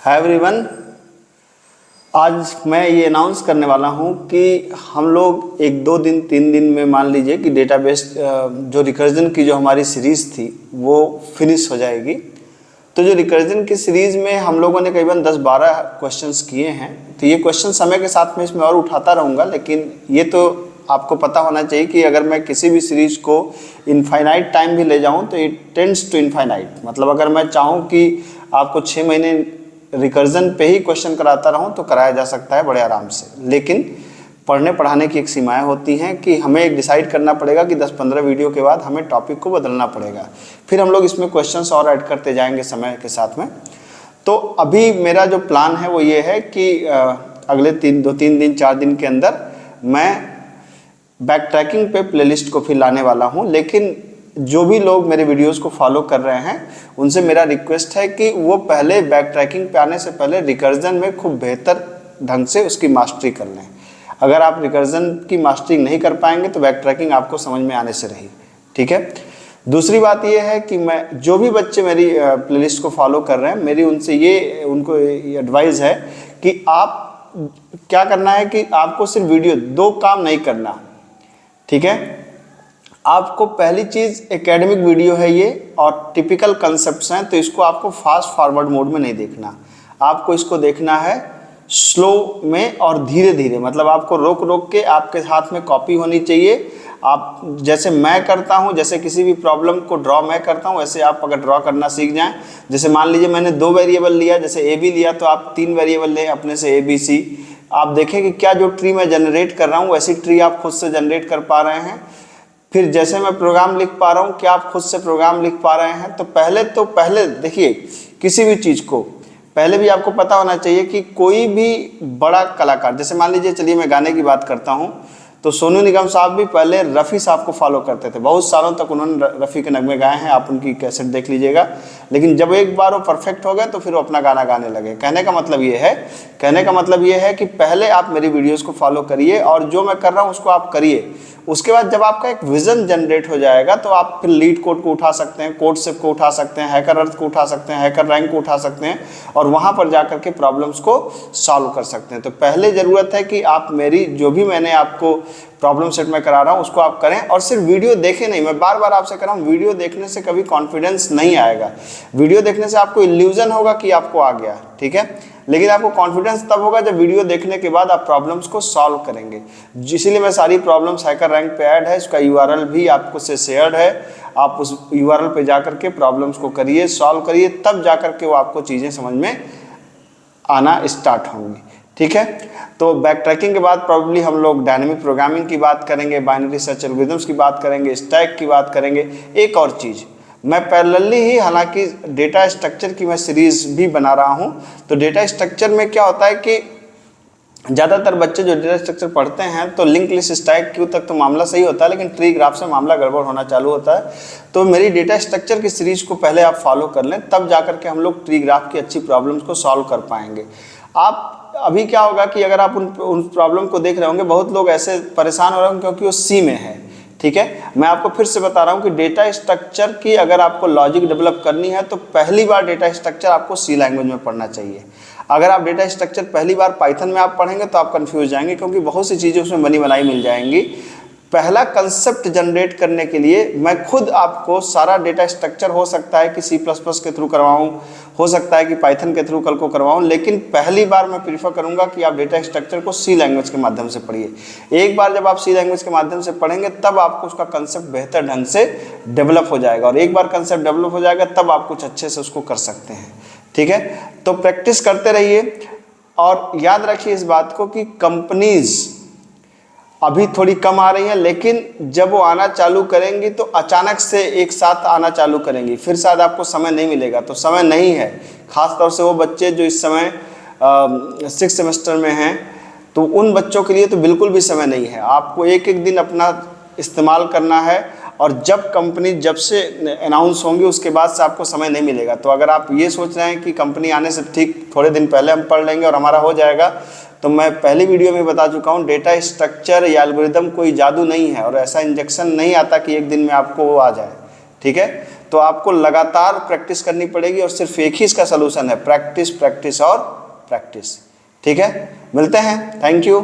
Hi everyone, आज मैं ये अनाउंस करने वाला हूँ कि हम लोग 1-2 दिन 3 दिन में मान लीजिए कि डेटाबेस जो रिकर्जन की जो हमारी सीरीज़ थी वो फिनिश हो जाएगी। तो जो रिकर्जन की सीरीज़ में हम लोगों ने करीबन 10-12 क्वेश्चंस किए हैं। तो ये क्वेश्चन समय के साथ में इसमें और उठाता रहूँगा, लेकिन ये तो आपको पता होना चाहिए कि अगर मैं किसी भी सीरीज़ को इनफाइनाइट टाइम भी ले जाऊँ तो इट टेंड्स टू इनफाइनाइट। मतलब अगर मैं चाहूँ कि आपको 6 महीने रिकर्जन पे ही क्वेश्चन कराता रहूं तो कराया जा सकता है बड़े आराम से, लेकिन पढ़ने पढ़ाने की एक सीमाएं होती हैं कि हमें एक डिसाइड करना पड़ेगा कि 10-15 वीडियो के बाद हमें टॉपिक को बदलना पड़ेगा। फिर हम लोग इसमें क्वेश्चंस और ऐड करते जाएंगे समय के साथ में। तो अभी मेरा जो प्लान है वो ये है कि अगले 2-3 दिन 4 दिन के अंदर मैं बैक ट्रैकिंग पे प्लेलिस्ट को फिर लाने वाला हूँ। लेकिन जो भी लोग मेरे वीडियोस को फॉलो कर रहे हैं उनसे मेरा रिक्वेस्ट है कि वो पहले बैक ट्रैकिंग पे आने से पहले रिकर्जन में खूब बेहतर ढंग से उसकी मास्टरी कर लें। अगर आप रिकर्जन की मास्टरी नहीं कर पाएंगे तो बैक ट्रैकिंग आपको समझ में आने से रही। ठीक है। दूसरी बात ये है कि मैं जो भी बच्चे मेरी प्लेलिस्ट को फॉलो कर रहे हैं, मेरी उनसे ये उनको एडवाइस है कि आप क्या करना है कि आपको सिर्फ वीडियो 2 काम नहीं करना। ठीक है। आपको पहली चीज़ एकेडमिक वीडियो है ये और टिपिकल कंसेप्ट्स हैं, तो इसको आपको फास्ट फॉरवर्ड मोड में नहीं देखना। आपको इसको देखना है स्लो में और धीरे धीरे। मतलब आपको रोक रोक के आपके हाथ में कॉपी होनी चाहिए। आप जैसे मैं करता हूँ, जैसे किसी भी प्रॉब्लम को ड्रॉ मैं करता हूँ, वैसे आप अगर ड्रॉ करना सीख जाएं। जैसे मान लीजिए मैंने 2 वेरिएबल लिया, जैसे ए बी लिया, तो आप 3 वेरिएबल लें अपने से ABC। आप देखें कि क्या जो ट्री मैं जनरेट कर रहा हूँ वैसी ट्री आप खुद से जनरेट कर पा रहे हैं। फिर जैसे मैं प्रोग्राम लिख पा रहा हूँ, क्या आप खुद से प्रोग्राम लिख पा रहे हैं। तो पहले देखिए, किसी भी चीज़ को पहले भी आपको पता होना चाहिए कि कोई भी बड़ा कलाकार, जैसे मान लीजिए, चलिए मैं गाने की बात करता हूँ, तो सोनू निगम साहब भी पहले रफ़ी साहब को फॉलो करते थे। बहुत सालों तक उन्होंने रफ़ी के नगमे गाए हैं, आप उनकी कैसेट देख लीजिएगा। लेकिन जब एक बार वो परफेक्ट हो गए तो फिर वो अपना गाना गाने लगे। कहने का मतलब ये है कि पहले आप मेरी वीडियोस को फॉलो करिए और जो मैं कर रहा हूँ उसको आप करिए। उसके बाद जब आपका एक विजन जनरेट हो जाएगा तो आप फिर लीड कोड को उठा सकते हैं, कोड सेप को उठा सकते हैं, हैकर अर्थ को उठा सकते हैं, हैकर रैंक को उठा सकते हैं और वहाँ पर जाकर के प्रॉब्लम्स को सॉल्व कर सकते हैं। तो पहले ज़रूरत है कि आप मेरी जो भी मैंने आपको प्रॉब्लम सेट में करा रहा हूँ उसको आप करें और सिर्फ वीडियो देखें नहीं। मैं बार बार आपसे कह रहा हूँ, वीडियो देखने से कभी कॉन्फिडेंस नहीं आएगा। वीडियो देखने से आपको इल्यूजन होगा कि आपको आ गया, ठीक है, लेकिन आपको कॉन्फिडेंस तब होगा जब वीडियो देखने के बाद आप प्रॉब्लम्स को सॉल्व करेंगे। इसीलिए मैं सारी प्रॉब्लम्स हैकर रैंक पे ऐड है, इसका URL भी आपको से शेयर्ड है। आप उस URL पे जाकर के प्रॉब्लम्स को करिए, सॉल्व करिए, तब जाकर के वो आपको चीज़ें समझ में आना स्टार्ट होंगी। ठीक है। तो बैक ट्रैकिंग के बाद प्रॉब्ली हम लोग डायनेमिक प्रोग्रामिंग की बात करेंगे, बाइनरी सर्च एल्गोरिथम्स की बात करेंगे, स्टैक की बात करेंगे। एक और चीज़, मैं पैरेलली ही हालांकि डेटा स्ट्रक्चर की मैं सीरीज़ भी बना रहा हूं। तो डेटा स्ट्रक्चर में क्या होता है कि ज़्यादातर बच्चे जो डेटा स्ट्रक्चर पढ़ते हैं तो लिंक लिस्ट स्टैक क्यू तक तो मामला सही होता है, लेकिन ट्री ग्राफ से मामला गड़बड़ होना चालू होता है। तो मेरी डेटा स्ट्रक्चर की सीरीज़ को पहले आप फॉलो कर लें, तब जाकर के हम लोग ट्री ग्राफ की अच्छी प्रॉब्लम्स को सॉल्व कर पाएंगे। आप अभी क्या होगा कि अगर आप उन प्रॉब्लम को देख रहे होंगे, बहुत लोग ऐसे परेशान हो रहे होंगे क्योंकि वो सी में है। ठीक है। मैं आपको फिर से बता रहा हूं कि डेटा स्ट्रक्चर की अगर आपको लॉजिक डेवलप करनी है तो पहली बार डेटा स्ट्रक्चर आपको सी लैंग्वेज में पढ़ना चाहिए। अगर आप डेटा स्ट्रक्चर पहली बार पाइथन में आप पढ़ेंगे तो आप कंफ्यूज जाएंगे, क्योंकि बहुत सी चीज़ें उसमें बनी बनाई मिल जाएंगी। पहला कंसेप्ट जनरेट करने के लिए मैं खुद आपको सारा डेटा स्ट्रक्चर, हो सकता है कि C++ के थ्रू करवाऊं, हो सकता है कि पाइथन के थ्रू कल को करवाऊं, लेकिन पहली बार मैं प्रीफर करूंगा कि आप डेटा स्ट्रक्चर को C लैंग्वेज के माध्यम से पढ़िए। एक बार जब आप C लैंग्वेज के माध्यम से पढ़ेंगे तब आपको उसका कंसेप्ट बेहतर ढंग से डेवलप हो जाएगा, और एक बार कंसेप्ट डेवलप हो जाएगा तब आप कुछ अच्छे से उसको कर सकते हैं। ठीक है। तो प्रैक्टिस करते रहिए और याद रखिए इस बात को कि कंपनीज अभी थोड़ी कम आ रही हैं, लेकिन जब वो आना चालू करेंगी तो अचानक से एक साथ आना चालू करेंगी, फिर शायद आपको समय नहीं मिलेगा। तो समय नहीं है, ख़ास तौर से वो बच्चे जो इस समय 6th सेमेस्टर में हैं, तो उन बच्चों के लिए तो बिल्कुल भी समय नहीं है। आपको एक एक दिन अपना इस्तेमाल करना है, और जब कंपनी जब से अनाउंस होंगी उसके बाद से आपको समय नहीं मिलेगा। तो अगर आप ये सोच रहे हैं कि कंपनी आने से ठीक थोड़े दिन पहले हम पढ़ लेंगे और हमारा हो जाएगा, तो मैं पहली वीडियो में बता चुका हूँ, डेटा स्ट्रक्चर या एल्गोरिदम कोई जादू नहीं है और ऐसा इंजेक्शन नहीं आता कि एक दिन में आपको वो आ जाए। ठीक है। तो आपको लगातार प्रैक्टिस करनी पड़ेगी और सिर्फ एक ही इसका सलूशन है, प्रैक्टिस प्रैक्टिस और प्रैक्टिस। ठीक है, मिलते हैं, थैंक यू।